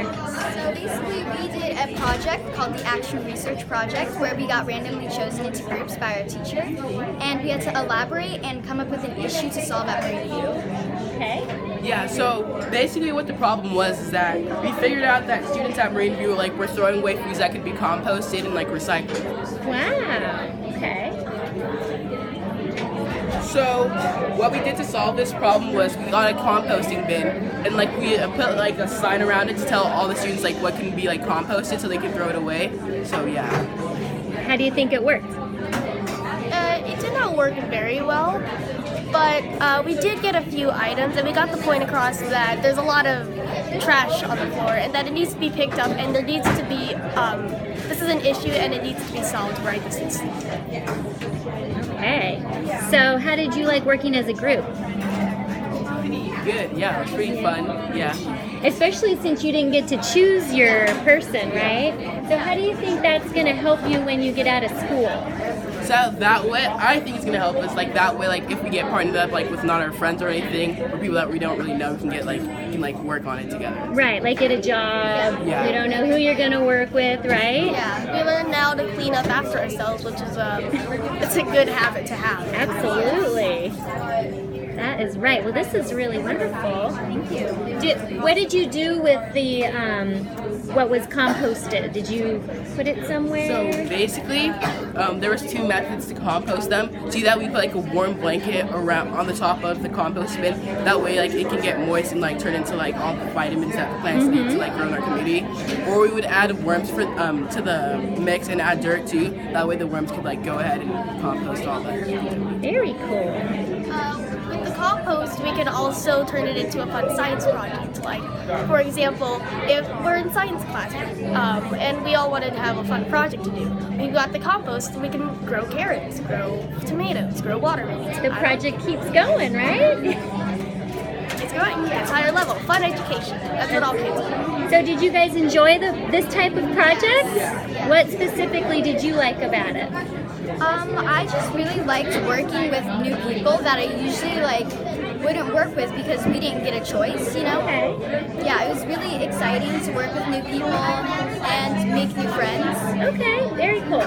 here? So basically we did a project called the Action Research Project where we got randomly chosen into groups by our teacher and we had to elaborate and come up with an issue to solve at Marine View. Okay. Yeah, so basically what the problem was is that we figured out that students at Marine View were throwing away foods that could be composted and recycled. Wow. Okay. So what we did to solve this problem was we got a composting bin and we put a sign around it to tell all the students what can be composted so they can throw it away. So yeah. How do you think it worked? It did not work very well, but we did get a few items and we got the point across that there's a lot of trash on the floor and that it needs to be picked up and there needs to be, this is an issue and it needs to be solved right this instant. Okay. So how did you like working as a group? Pretty good, yeah, it was pretty fun, yeah. Especially since you didn't get to choose your person, right? So how do you think that's going to help you when you get out of school? So that way, I think it's going to help us that way, if we get partnered up with not our friends or anything, or people that we don't really know, we can get work on it together. Right, get a job. Yeah. You don't know who you're going to work with, right? Yeah, we learn now to clean up after ourselves, which is it's a good habit to have. Absolutely. That is right. Well, this is really wonderful. Thank you. What did you do with the what was composted? Did you put it somewhere? So basically, there was two methods to compost them. See that we put a warm blanket around on the top of the compost bin. That way, it can get moist and turn into all the vitamins that the plants need to grow in our community. Or we would add worms to the mix and add dirt too. That way, the worms could go ahead and compost all that. Very cool. With the compost, we can also turn it into a fun science project. For example, if we're in science class and we all wanted to have a fun project to do, we got the compost and we can grow carrots, grow tomatoes, grow watermelons. The project keeps going, right? It's going. It's higher level. Fun education. That's what all kids want. So did you guys enjoy this type of project? Yeah. What specifically did you like about it? I just really liked working with new people that I usually wouldn't work with because we didn't get a choice, Okay. Yeah, it was really exciting to work with new people and make new friends. Okay, very cool.